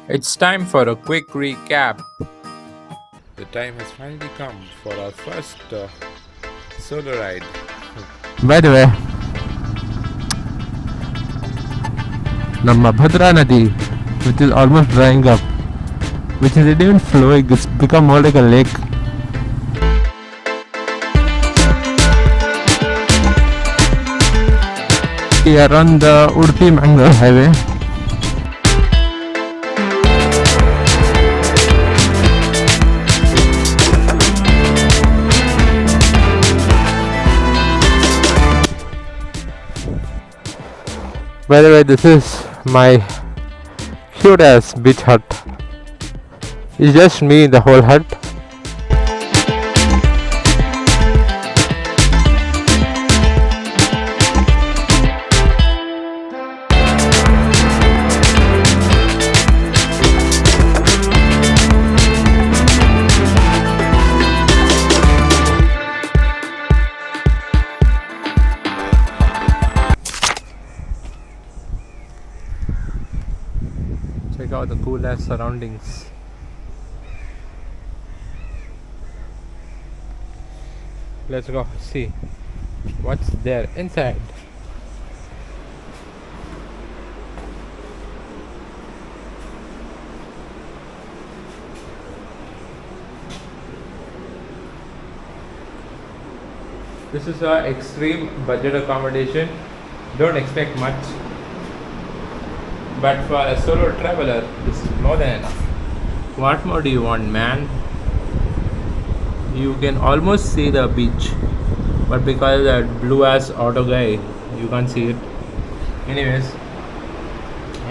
It's time for a quick recap. The time has finally come for our first solo ride. By the way, ನಮ್ಮ ಭದ್ರಾ ನದಿ, which is almost drying up, which isn't even flowing, it's become more like a lake. We are on the Udupi Mangalore highway. By the way, this is my cute ass beach hut. It's just me in the whole hut. Check out the cool ass surroundings. Let's go see what's there inside. This is a extreme budget accommodation. Don't expect much. But for a solo traveler, this is more than enough. What more do you want, man? You can almost see the beach, but because of that blue ass auto guy, you can't see it. Anyways,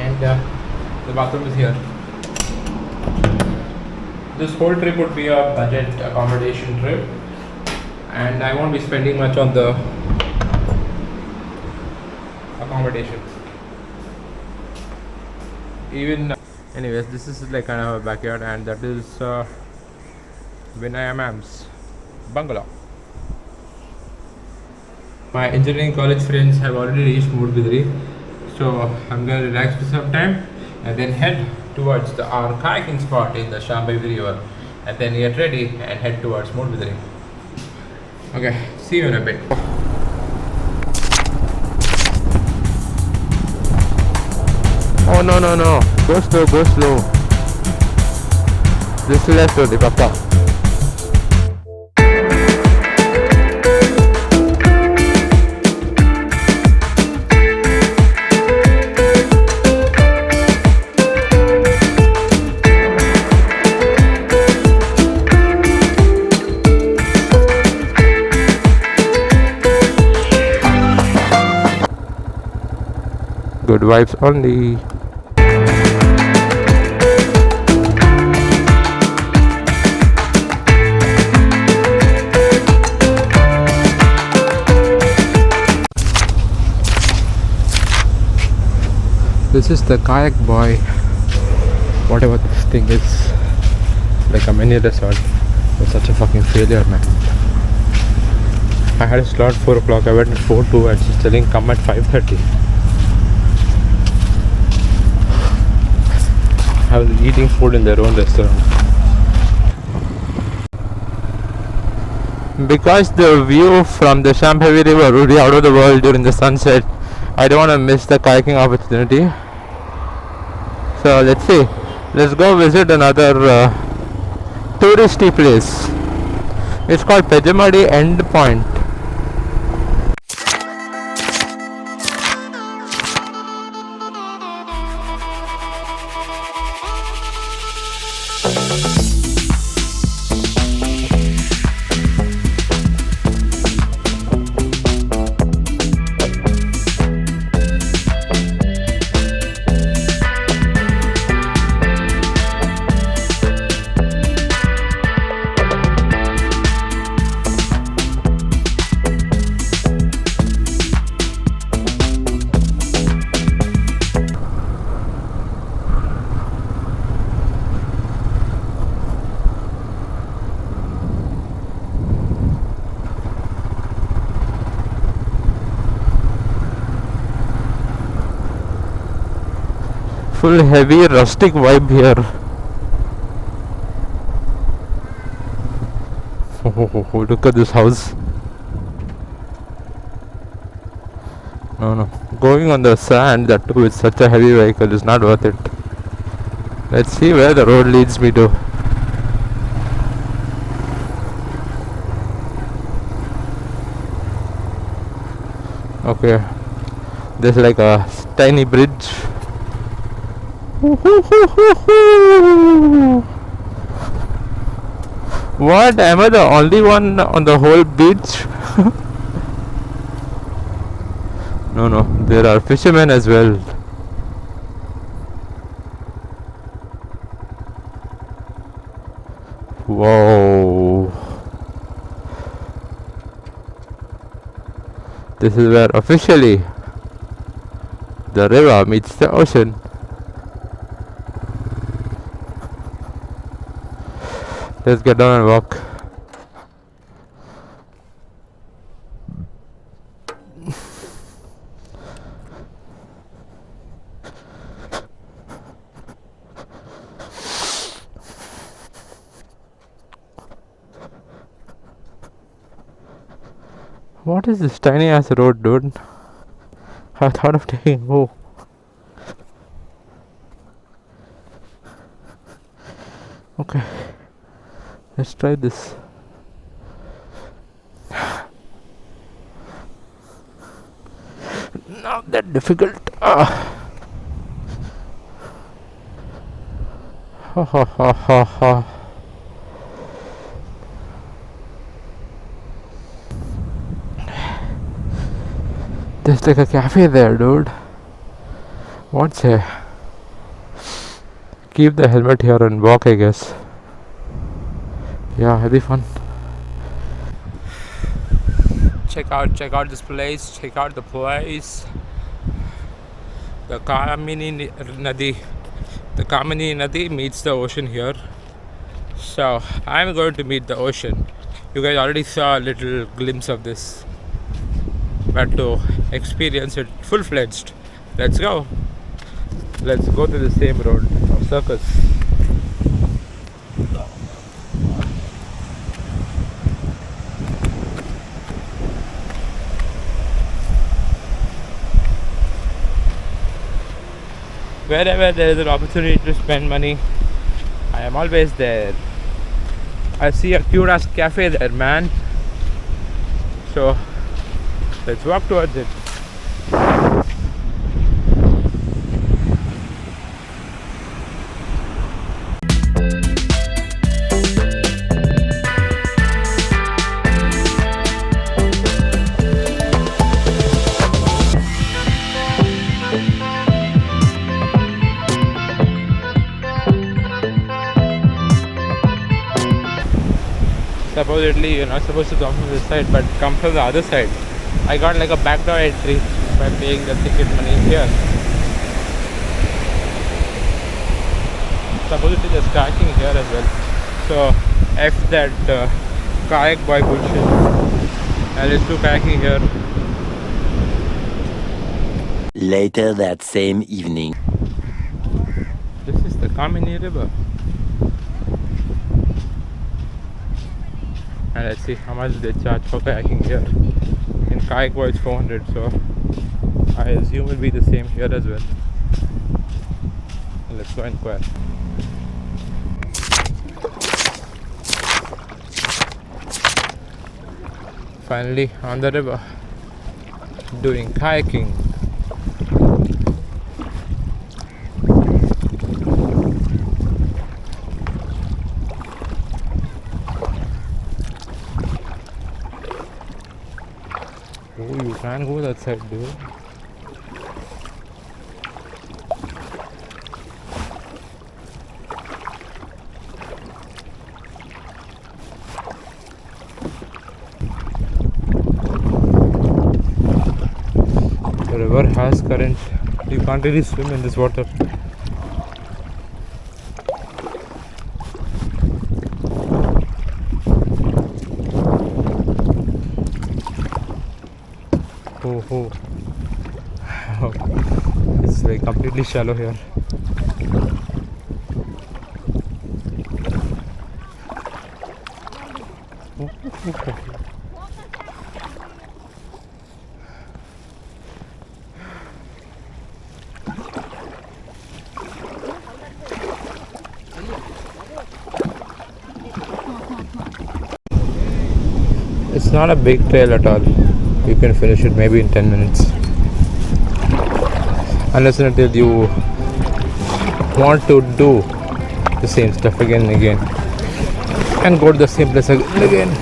and the bathroom is here. This whole trip would be a budget accommodation trip, and I won't be spending much on the accommodation. Anyways, this is like kind of a backyard, and that is Vinaya Ma'am's bungalow. My engineering college friends have already reached Padubidri, so I'm gonna relax for some time and then head towards our kayaking spot in the 𝗠cie𝗁𝗴𝗶𝗴𝗏 River, and then get ready and head towards Padubidri. Okay, see you in a bit. Oh no, go slow. This left only, papa. Good vibes only. This is the Kayak Boy, whatever this thing is, like a mini resort. It's such a fucking failure, man. I had a slot 4 o'clock, I went at 4:02 and she's telling come at 5:30. I was eating food in their own restaurant. Because the view from the 𝗠cie𝗁𝗴𝗏𝗏𝗏 River would be out of the world during the sunset, I don't want to miss the kayaking opportunity. So let's see. Let's go visit another touristy place. It's called Pejamady Endpoint. full heavy rustic vibe here. Oh, look at this house. No. Going on the sand, that too with such a heavy vehicle is not worth it. Let's see where the road leads me to. Okay. There's like a tiny bridge. What? Am I the only one on the whole beach? No, there are fishermen as well. Whoa. This is where officially the river meets the ocean. Let's get down and walk. What is this tiny ass road, dude? I thought of taking. Oh. Okay. Let's try this. Not that difficult. Ha ha ha ha ha. There's like a cafe there, dude. What's here? Keep the helmet here and walk, I guess. Yeah, it'll be fun. Check out this place. Check out the place. The Kamini Nadi. The Kamini Nadi meets the ocean here. So I'm going to meet the ocean. You guys already saw a little glimpse of this, but to experience it full-fledged, let's go. Let's go to the same road of circus. Wherever there is an opportunity to spend money, I am always there. I see a cute ass cafe there, man. So let's walk towards it. Supposedly you're not supposed to come from this side, but come from the other side. I got like a backdoor entry by paying the ticket money here. Supposedly there's kayaking here as well. So F that Kayak Boy bullshit. And let's do kayaking here. Later that same evening. This is the Kamini River. And let's see how much they charge for kayaking here. In Kayak Boy it's 400, so I assume it'll be the same here as well. Let's go inquire. Finally on the river, doing kayaking. Oh, you can't go that side, dude. The river has current. You can't really swim in this water. Oh. It's like completely shallow here. It's not a big trail at all. You can finish it maybe in 10 minutes. Unless and until you want to do the same stuff again and again. And go to the same place again.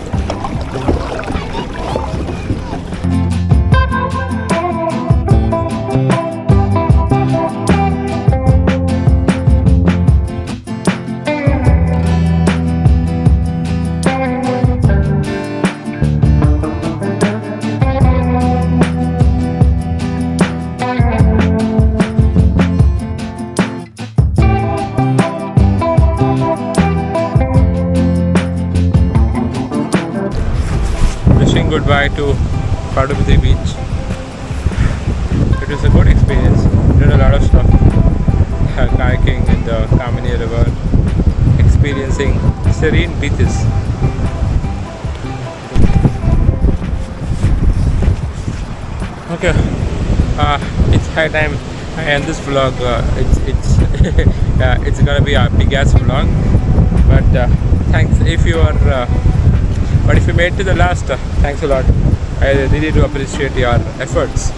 Goodbye to Padubidri Beach. It was a good experience. Did a lot of stuff. Kayaking in the 𝗠cie𝗁cie River. Experiencing serene beaches. Okay. It's high time I end this vlog. It's gonna be a big ass vlog. But thanks if you are but if you made it to the last, thanks a lot. I really do appreciate your efforts.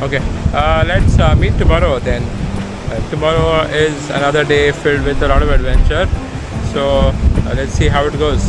Okay, let's meet tomorrow then. Tomorrow is another day filled with a lot of adventure. So let's see how it goes.